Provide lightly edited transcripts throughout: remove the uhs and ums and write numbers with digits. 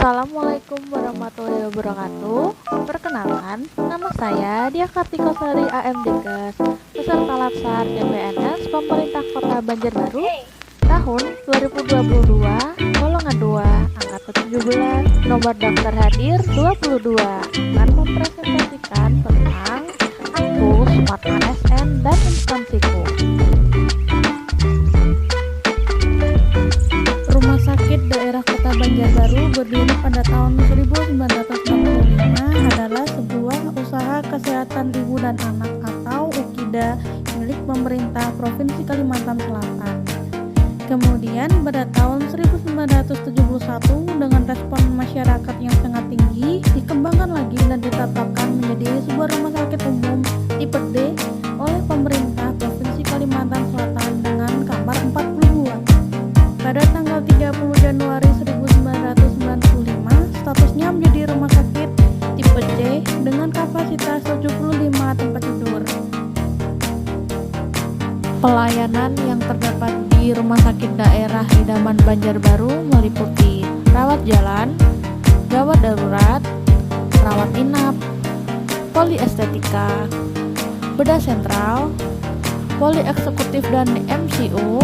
Assalamualaikum warahmatullahi wabarakatuh. Perkenalkan, nama saya Dia Kartikosari AM Dinkes, peserta Latsar CPNS Pemerintah Kota Banjarbaru tahun 2022, golongan 2, angkatan 17, nomor daftar hadir 22, akan mempresentasikan tentang aku, Smart ASN, dan instansiku. Rumah Sakit Daerah Kota Banjarbaru berdiri pada tahun 1965 adalah sebuah usaha kesehatan ibu dan anak atau UKIDA milik pemerintah Provinsi Kalimantan Selatan. Kemudian pada tahun 1971 dengan respon masyarakat yang sangat tinggi, dikembangkan lagi dan ditetapkan menjadi sebuah rumah sakit umum tipe D oleh pemerintah Provinsi Kalimantan Selatan dengan kamar 42. Pada tanggal 30 Januari 1995, statusnya menjadi rumah sakit tipe C dengan kapasitas 75 tempat tidur. Pelayanan yang terdapat di Rumah Sakit Daerah Idaman Banjarbaru meliputi rawat jalan, gawat darurat, rawat inap, poliestetika, bedah sentral, poli eksekutif dan MCU,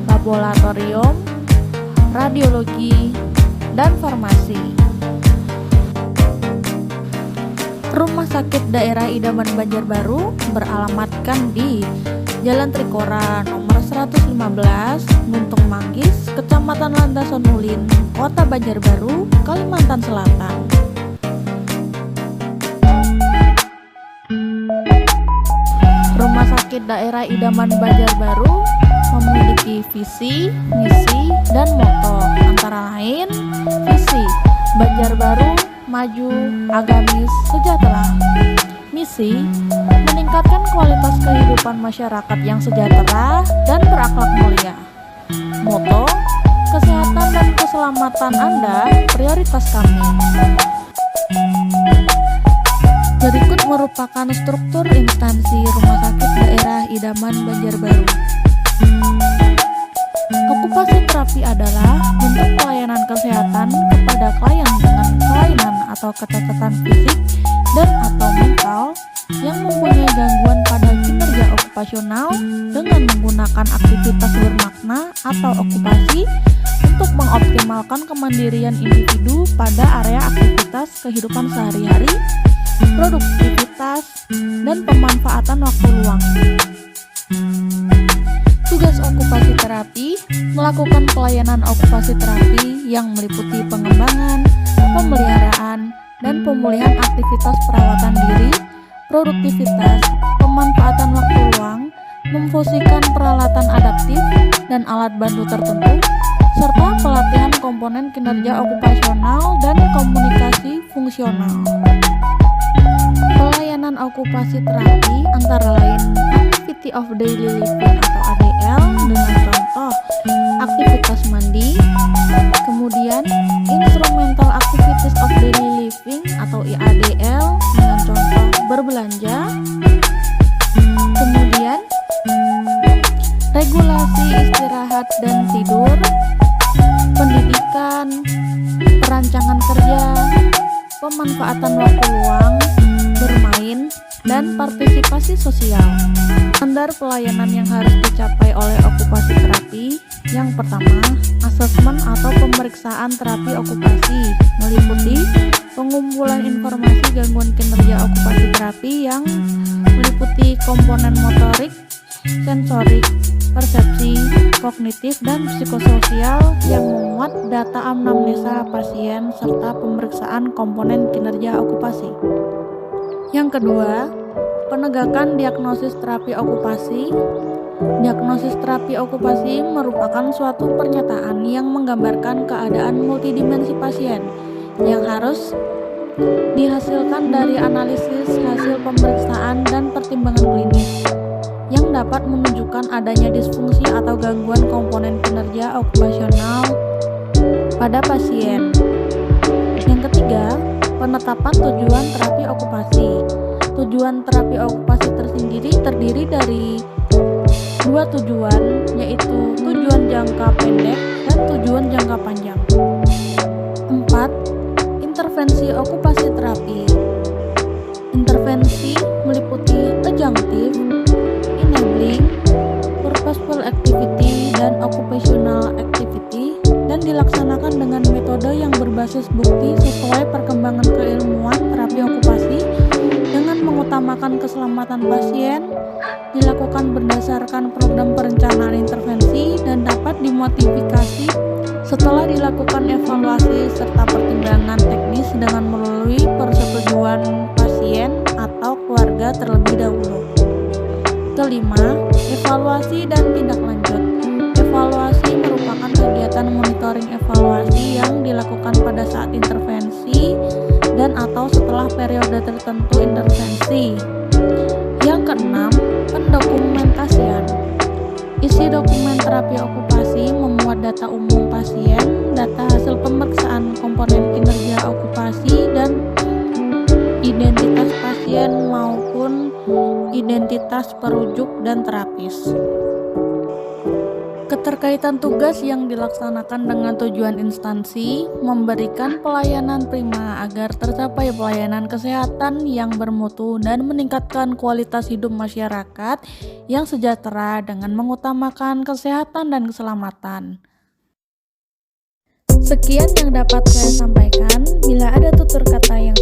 laboratorium, radiologi, dan farmasi. Rumah Sakit Daerah Idaman Banjarbaru beralamatkan di Jalan Trikora nomor 115, Muntung Manggis, Kecamatan Landasan Ulin, Kota Banjarbaru, Kalimantan Selatan. Rumah Sakit Daerah Idaman Banjarbaru memiliki visi, misi, dan moto, antara lain visi Banjarbaru maju, agamis, sejahtera. Misi meningkatkan kualitas kehidupan masyarakat yang sejahtera dan berakhlak mulia. Moto, kesehatan dan keselamatan Anda prioritas kami. Berikut merupakan struktur instansi Rumah Sakit Daerah Idaman Banjarbaru. Okupasi terapi adalah bentuk pelayanan kesehatan kepada klien dengan kelainan atau kecacatan fisik dan atau mental yang mempunyai gangguan pada kinerja okupasional dengan menggunakan aktivitas bermakna atau okupasi untuk mengoptimalkan kemandirian individu pada area aktivitas kehidupan sehari-hari, produktivitas, dan pemanfaatan waktu luang. Tugas okupasi terapi melakukan pelayanan okupasi terapi yang meliputi pengembangan, pemeliharaan, dan pemulihan aktivitas perawatan diri, produktivitas, pemanfaatan waktu luang, memfungsikan peralatan adaptif dan alat bantu tertentu, serta pelatihan komponen kinerja okupasional dan komunikasi fungsional. Pelayanan okupasi terapi antara lain Activity of Daily Living atau ADL dengan contoh aktivitas mandi, kemudian Instrumental Activities of Daily Living atau IADL dengan contoh berbelanja, kemudian regulasi istirahat dan tidur, pendidikan, perancangan kerja, pemanfaatan waktu luang, bermain, dan partisipasi sosial. Standar pelayanan yang harus dicapai oleh okupasi terapi. Yang pertama, asesmen atau pemeriksaan terapi okupasi meliputi pengumpulan informasi gangguan kinerja okupasi terapi yang meliputi komponen motorik, sensorik, persepsi, kognitif, dan psikososial yang memuat data anamnesa pasien serta pemeriksaan komponen kinerja okupasi. Yang kedua, penegakan diagnosis terapi okupasi. Diagnosis terapi okupasi merupakan suatu pernyataan yang menggambarkan keadaan multidimensi pasien yang harus dihasilkan dari analisis hasil pemeriksaan dan pertimbangan klinis yang dapat menunjukkan adanya disfungsi atau gangguan komponen kinerja okupasional pada pasien. Yang ketiga, penetapan tujuan terapi okupasi. Tujuan terapi okupasi tersendiri terdiri dari dua tujuan, yaitu tujuan jangka pendek dan tujuan jangka panjang. 4. Intervensi okupasi terapi. Intervensi meliputi adjunctive, enabling, purposeful activity, dan occupational activity, dan dilaksanakan dengan metode yang berbasis bukti sesuai perkembangan keilmuan terapi okupasi dengan mengutamakan keselamatan pasien, dilakukan berdasarkan program perencanaan intervensi, dan dapat dimodifikasi setelah dilakukan evaluasi serta pertimbangan teknis dengan melalui persetujuan pasien atau keluarga terlebih dahulu. Kelima, evaluasi dan tindak lanjut. Evaluasi merupakan kegiatan monitoring evaluasi yang dilakukan pada saat intervensi dan atau setelah periode tertentu intervensi. Yang keenam, pendokumentasian. Isi dokumen terapi okupasi memuat data umum pasien, data hasil pemeriksaan komponen kinerja okupasi, dan identitas pasien maupun identitas perujuk dan terapis. Keterkaitan tugas yang dilaksanakan dengan tujuan instansi memberikan pelayanan prima agar tercapai pelayanan kesehatan yang bermutu dan meningkatkan kualitas hidup masyarakat yang sejahtera dengan mengutamakan kesehatan dan keselamatan. Sekian yang dapat saya sampaikan. Bila ada tutur kata yang